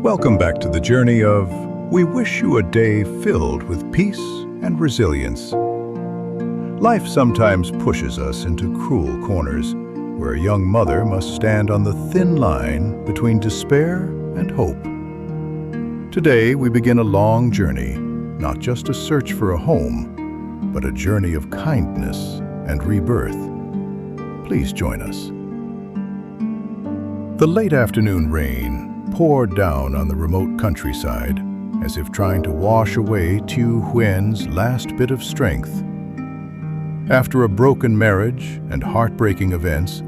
Welcome back to the journey of We wish you a day filled with peace and resilience. Life sometimes pushes us into cruel corners where a young mother must stand on the thin line between despair and hope. Today we begin a long journey, not just a search for a home, but a journey of kindness and rebirth. Please join us. The late afternoon rain poured down on the remote countryside, as if trying to wash away Tu Huyen's last bit of strength. After a broken marriage and heartbreaking events,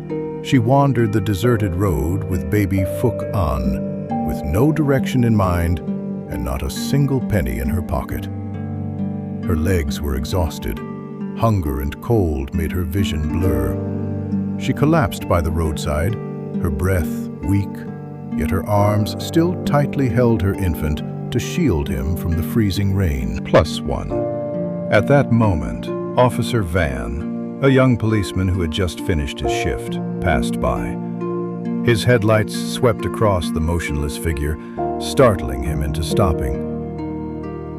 she wandered the deserted road with baby Phuc An, with no direction in mind and not a single penny in her pocket. Her legs were exhausted. Hunger and cold made her vision blur. She collapsed by the roadside, her breath weak, yet her arms still tightly held her infant to shield him from the freezing rain. +1. At that moment, Officer Van, a young policeman who had just finished his shift, passed by. His headlights swept across the motionless figure, startling him into stopping.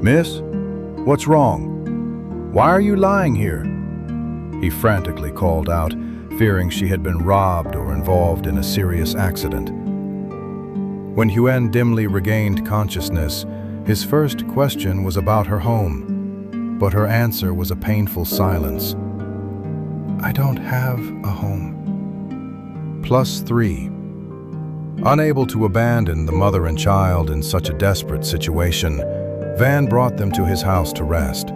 "Miss, what's wrong? Why are you lying here?" He frantically called out, fearing she had been robbed or involved in a serious accident. When Huyen dimly regained consciousness, his first question was about her home, but her answer was a painful silence. "I don't have a home." +3. Unable to abandon the mother and child in such a desperate situation, Van brought them to his house to rest.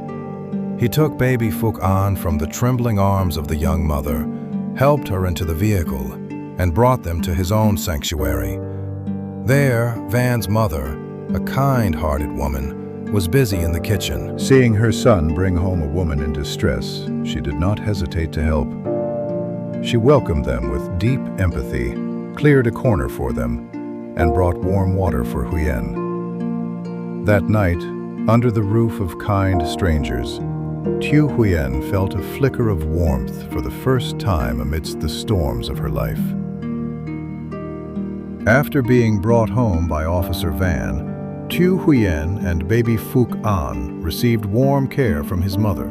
He took baby Phuc An from the trembling arms of the young mother, helped her into the vehicle, and brought them to his own sanctuary. There, Van's mother, a kind-hearted woman, was busy in the kitchen. Seeing her son bring home a woman in distress, she did not hesitate to help. She welcomed them with deep empathy, cleared a corner for them, and brought warm water for Huyen. That night, under the roof of kind strangers, Tu Huyen felt a flicker of warmth for the first time amidst the storms of her life. After being brought home by Officer Van, Tu Huyen and baby Phuc An received warm care from his mother.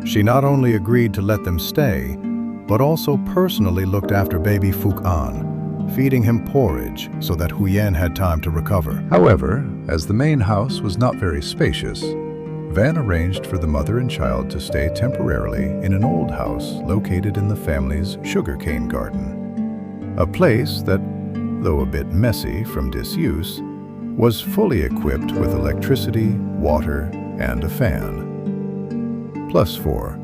She not only agreed to let them stay, but also personally looked after baby Phuc An, feeding him porridge so that Huyen had time to recover. However, as the main house was not very spacious, Van arranged for the mother and child to stay temporarily in an old house located in the family's sugarcane garden, a place that, though a bit messy from disuse, was fully equipped with electricity, water, and a fan. +4.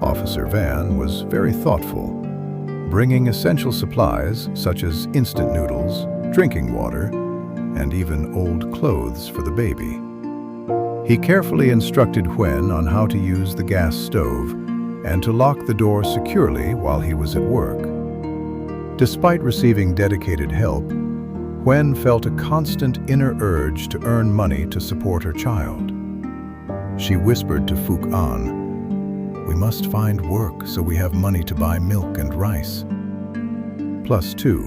Officer Van was very thoughtful, bringing essential supplies such as instant noodles, drinking water, and even old clothes for the baby. He carefully instructed Huyen on how to use the gas stove and to lock the door securely while he was at work. Despite receiving dedicated help, Huyen felt a constant inner urge to earn money to support her child. She whispered to Phuc An, "We must find work so we have money to buy milk and rice." +2.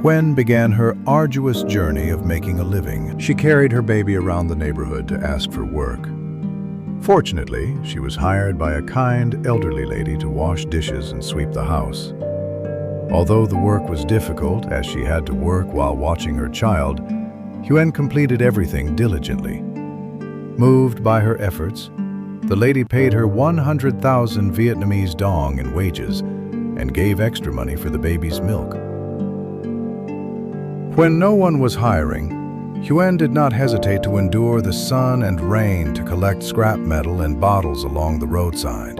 Huyen began her arduous journey of making a living. She carried her baby around the neighborhood to ask for work. Fortunately, she was hired by a kind elderly lady to wash dishes and sweep the house. Although the work was difficult, as she had to work while watching her child, Huyen completed everything diligently. Moved by her efforts, the lady paid her 100,000 Vietnamese dong in wages and gave extra money for the baby's milk. When no one was hiring, Huyen did not hesitate to endure the sun and rain to collect scrap metal and bottles along the roadside.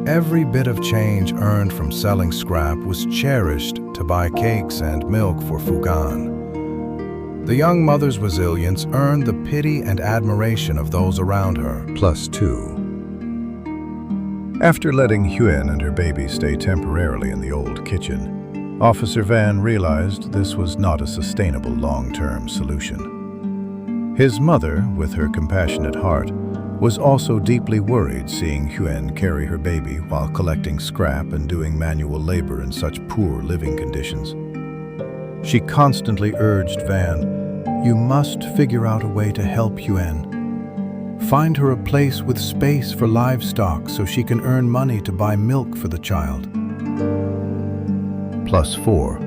Every bit of change earned from selling scrap was cherished to buy cakes and milk for Phuc An. The young mother's resilience earned the pity and admiration of those around her. +2. After letting Huyen and her baby stay temporarily in the old kitchen, Officer Van realized this was not a sustainable long-term solution. His mother, with her compassionate heart, was also deeply worried seeing Huyen carry her baby while collecting scrap and doing manual labor in such poor living conditions. She constantly urged Van, "You must figure out a way to help Huen. Find her a place with space for livestock so she can earn money to buy milk for the child." +4.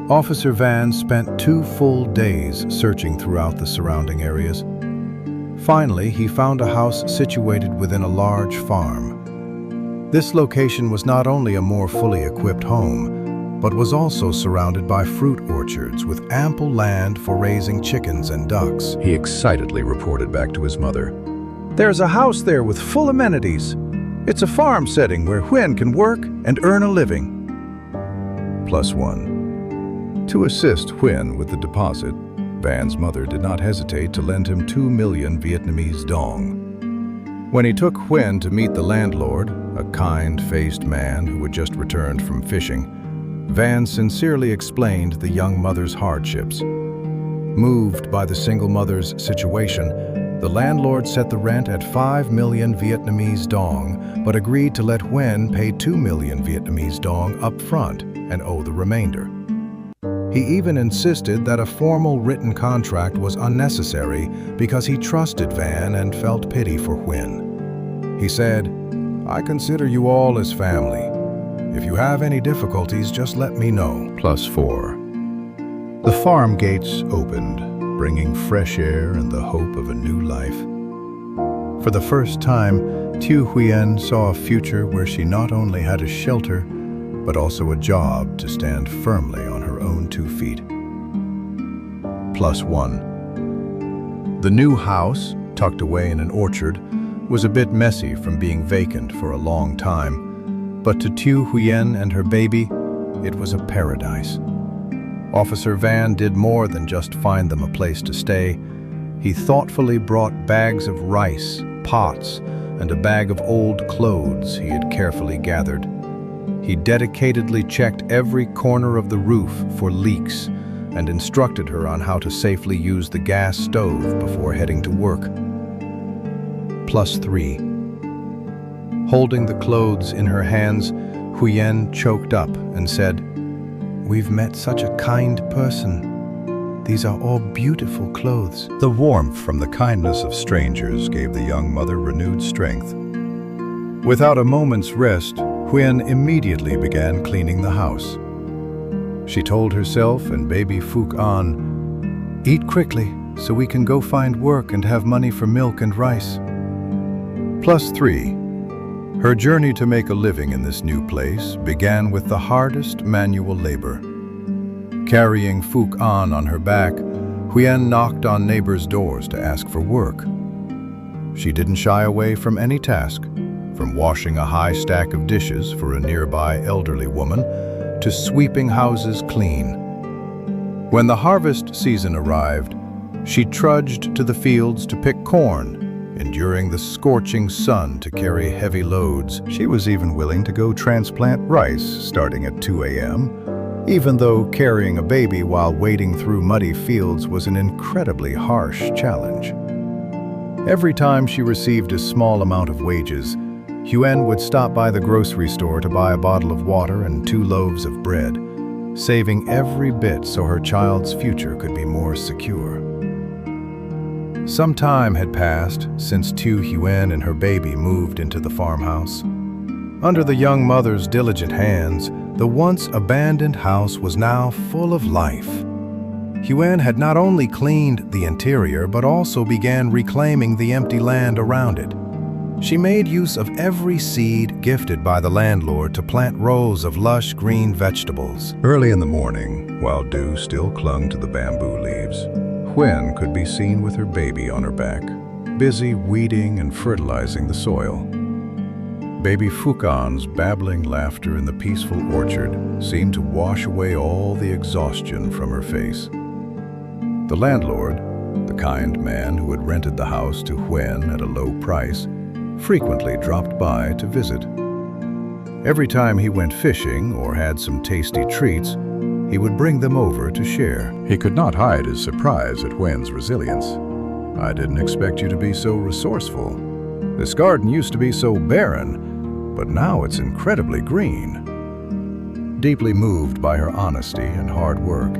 Officer Van spent 2 full days searching throughout the surrounding areas. Finally, he found a house situated within a large farm. This location was not only a more fully equipped home, but was also surrounded by fruit orchards with ample land for raising chickens and ducks. He excitedly reported back to his mother. "There's a house there with full amenities. It's a farm setting where Huen can work and earn a living." +1. To assist Huen with the deposit, Van's mother did not hesitate to lend him 2 million Vietnamese dong. When he took Huen to meet the landlord, a kind-faced man who had just returned from fishing, Van sincerely explained the young mother's hardships. Moved by the single mother's situation, the landlord set the rent at 5 million Vietnamese dong, but agreed to let Huen pay 2 million Vietnamese dong up front and owe the remainder. He even insisted that a formal written contract was unnecessary because he trusted Van and felt pity for Huen. He said, "I consider you all as family. If you have any difficulties, just let me know." +4. The farm gates opened, bringing fresh air and the hope of a new life. For the first time, Tu Huyen saw a future where she not only had a shelter, but also a job to stand firmly on her own 2 feet. +1. The new house, tucked away in an orchard, was a bit messy from being vacant for a long time, but to Tu Huyen and her baby, it was a paradise. Officer Van did more than just find them a place to stay. He thoughtfully brought bags of rice, pots, and a bag of old clothes he had carefully gathered. He dedicatedly checked every corner of the roof for leaks and instructed her on how to safely use the gas stove before heading to work. +3. Holding the clothes in her hands, Huyen choked up and said, "We've met such a kind person. These are all beautiful clothes." The warmth from the kindness of strangers gave the young mother renewed strength. Without a moment's rest, Huen immediately began cleaning the house. She told herself and baby Phuc An, "Eat quickly so we can go find work and have money for milk and rice." +3. Her journey to make a living in this new place began with the hardest manual labor. Carrying Phuc An on her back, Huen knocked on neighbors' doors to ask for work. She didn't shy away from any task, from washing a high stack of dishes for a nearby elderly woman to sweeping houses clean. When the harvest season arrived, she trudged to the fields to pick corn, enduring the scorching sun to carry heavy loads. She was even willing to go transplant rice starting at 2 a.m., even though carrying a baby while wading through muddy fields was an incredibly harsh challenge. Every time she received a small amount of wages, Huen would stop by the grocery store to buy a bottle of water and 2 loaves of bread, saving every bit so her child's future could be more secure. Some time had passed since Tu Huyen and her baby moved into the farmhouse. Under the young mother's diligent hands, the once abandoned house was now full of life. Huen had not only cleaned the interior, but also began reclaiming the empty land around it. She made use of every seed gifted by the landlord to plant rows of lush green vegetables. Early in the morning, while dew still clung to the bamboo leaves, Huen could be seen with her baby on her back, busy weeding and fertilizing the soil. Baby Phuc An's babbling laughter in the peaceful orchard seemed to wash away all the exhaustion from her face. The landlord, the kind man who had rented the house to Huen at a low price, frequently dropped by to visit. Every time he went fishing or had some tasty treats, he would bring them over to share. He could not hide his surprise at Huen's resilience. "I didn't expect you to be so resourceful. This garden used to be so barren, but now it's incredibly green." Deeply moved by her honesty and hard work,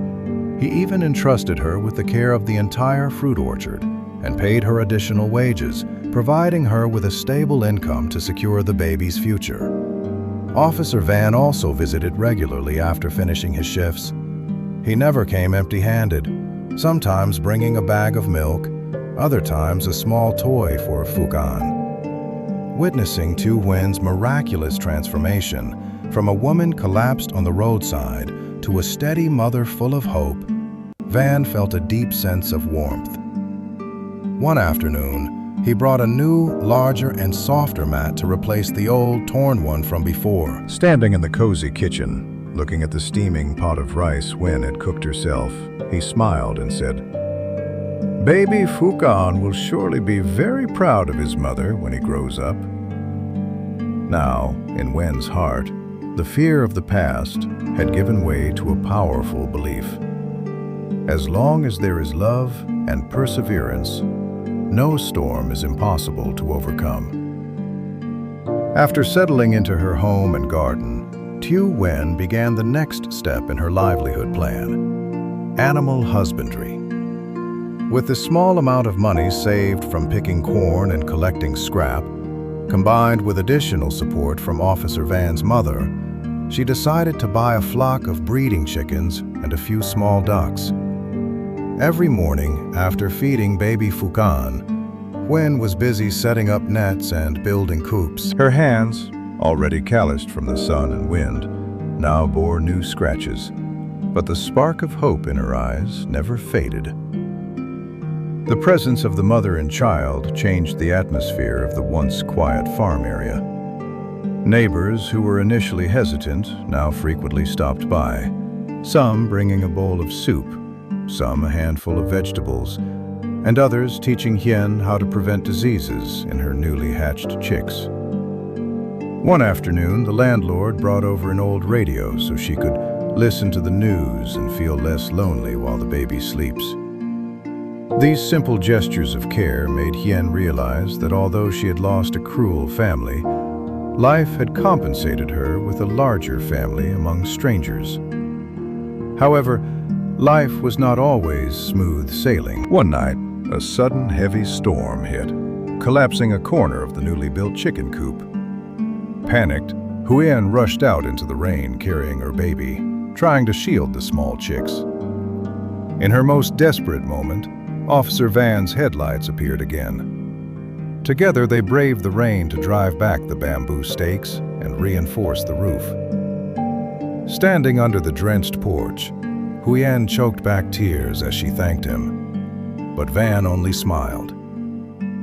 he even entrusted her with the care of the entire fruit orchard and paid her additional wages, providing her with a stable income to secure the baby's future. Officer Van also visited regularly after finishing his shifts. He never came empty-handed, sometimes bringing a bag of milk, other times a small toy for Phuc An. Witnessing Tu Huyen's miraculous transformation from a woman collapsed on the roadside to a steady mother full of hope, Van felt a deep sense of warmth. One afternoon, he brought a new, larger and softer mat to replace the old, torn one from before. Standing in the cozy kitchen, looking at the steaming pot of rice Huyen had cooked herself, he smiled and said, "Baby Phuc An will surely be very proud of his mother when he grows up." Now, in Huyen's heart, the fear of the past had given way to a powerful belief. As long as there is love and perseverance, no storm is impossible to overcome. After settling into her home and garden, Tu Huyen began the next step in her livelihood plan: animal husbandry. With the small amount of money saved from picking corn and collecting scrap, combined with additional support from Officer Van's mother, she decided to buy a flock of breeding chickens and a few small ducks. Every morning, after feeding baby Phuc An, Huyen was busy setting up nets and building coops. Her hands, already calloused from the sun and wind, now bore new scratches, but the spark of hope in her eyes never faded. The presence of the mother and child changed the atmosphere of the once quiet farm area. Neighbors who were initially hesitant now frequently stopped by, some bringing a bowl of soup, some a handful of vegetables, and others teaching Huyen how to prevent diseases in her newly hatched chicks. One afternoon, the landlord brought over an old radio so she could listen to the news and feel less lonely while the baby sleeps. These simple gestures of care made Huyen realize that although she had lost a cruel family, life had compensated her with a larger family among strangers. However, life was not always smooth sailing. One night, a sudden heavy storm hit, collapsing a corner of the newly built chicken coop. Panicked, Huyen rushed out into the rain carrying her baby, trying to shield the small chicks. In her most desperate moment, Officer Van's headlights appeared again. Together, they braved the rain to drive back the bamboo stakes and reinforce the roof. Standing under the drenched porch, Huyen choked back tears as she thanked him. But Van only smiled.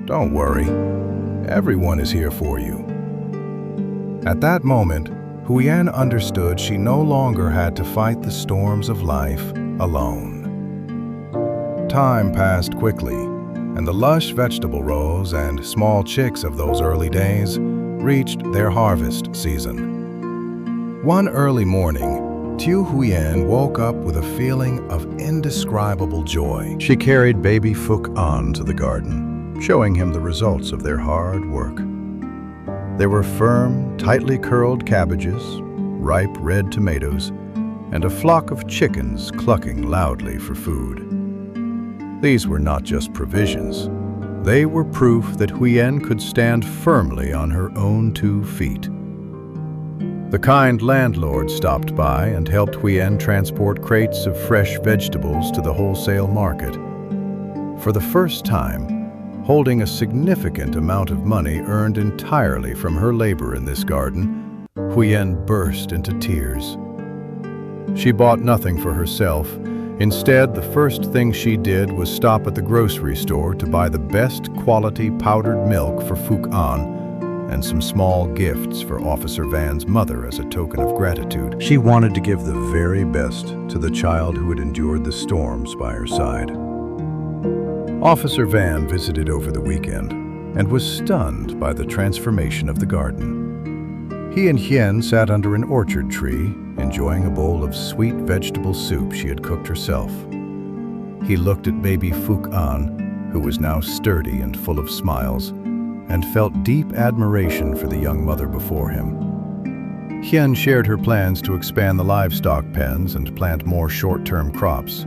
"Don't worry, everyone is here for you." At that moment, Huyen understood she no longer had to fight the storms of life alone. Time passed quickly, and the lush vegetable rows and small chicks of those early days reached their harvest season. One early morning, Tu Huyen woke up with a feeling of indescribable joy. She carried baby Phuc An to the garden, showing him the results of their hard work. There were firm, tightly curled cabbages, ripe red tomatoes, and a flock of chickens clucking loudly for food. These were not just provisions. They were proof that Huyen could stand firmly on her own 2 feet. The kind landlord stopped by and helped Huyen transport crates of fresh vegetables to the wholesale market. For the first time, holding a significant amount of money earned entirely from her labor in this garden, Huyen burst into tears. She bought nothing for herself. Instead, the first thing she did was stop at the grocery store to buy the best quality powdered milk for Phuc An and some small gifts for Officer Van's mother as a token of gratitude. She wanted to give the very best to the child who had endured the storms by her side. Officer Van visited over the weekend and was stunned by the transformation of the garden. He and Huyen sat under an orchard tree, enjoying a bowl of sweet vegetable soup she had cooked herself. He looked at baby Phuc An, who was now sturdy and full of smiles, and felt deep admiration for the young mother before him. Hien shared her plans to expand the livestock pens and plant more short-term crops.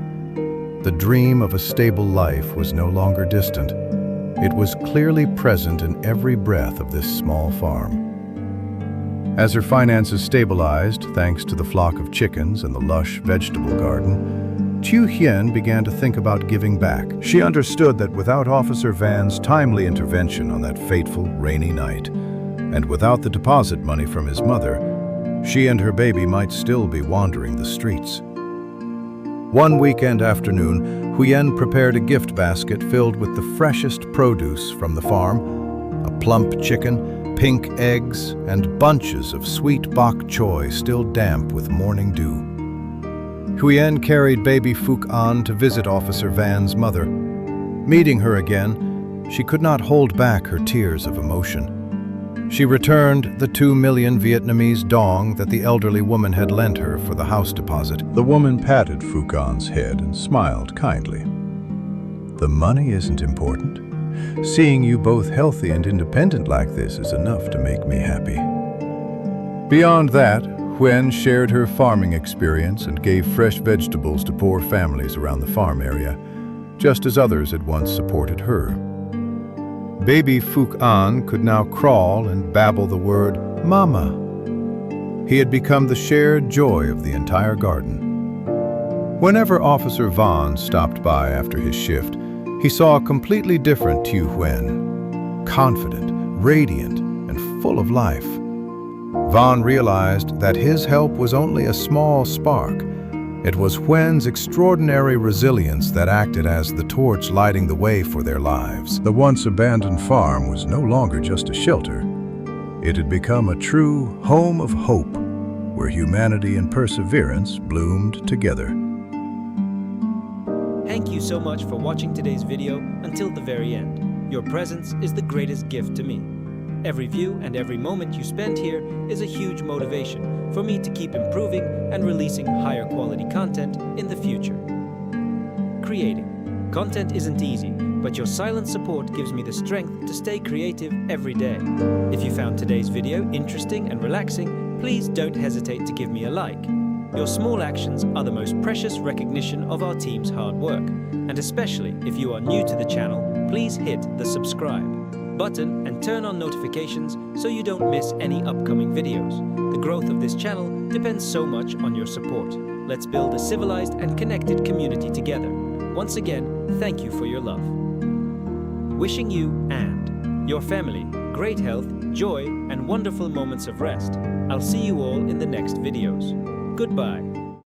The dream of a stable life was no longer distant. It was clearly present in every breath of this small farm. As her finances stabilized, thanks to the flock of chickens and the lush vegetable garden, Chu Hien began to think about giving back. She understood that without Officer Van's timely intervention on that fateful, rainy night, and without the deposit money from his mother, she and her baby might still be wandering the streets. One weekend afternoon, Huyen prepared a gift basket filled with the freshest produce from the farm, a plump chicken, pink eggs, and bunches of sweet bok choy still damp with morning dew. Huyen carried baby Phuc An to visit Officer Van's mother. Meeting her again, she could not hold back her tears of emotion. She returned the 2 million Vietnamese dong that the elderly woman had lent her for the house deposit. The woman patted Phuc An's head and smiled kindly. The money isn't important. Seeing you both healthy and independent like this is enough to make me happy. Beyond that, Huen shared her farming experience and gave fresh vegetables to poor families around the farm area, just as others had once supported her. Baby Phuc An could now crawl and babble the word Mama. He had become the shared joy of the entire garden. Whenever Officer Van stopped by after his shift, he saw a completely different Tu Huyen, confident, radiant, and full of life. Van realized that his help was only a small spark. It was Huen's extraordinary resilience that acted as the torch lighting the way for their lives. The once abandoned farm was no longer just a shelter. It had become a true home of hope, where humanity and perseverance bloomed together. Thank you so much for watching today's video until the very end. Your presence is the greatest gift to me. Every view and every moment you spend here is a huge motivation for me to keep improving and releasing higher quality content in the future. Creating content isn't easy, but your silent support gives me the strength to stay creative every day. If you found today's video interesting and relaxing, please don't hesitate to give me a like. Your small actions are the most precious recognition of our team's hard work. And especially if you are new to the channel, please hit the subscribe button and turn on notifications so you don't miss any upcoming videos. The growth of this channel depends so much on your support. Let's build a civilized and connected community together. Once again, thank you for your love. Wishing you and your family great health, joy, and wonderful moments of rest. I'll see you all in the next videos. Goodbye.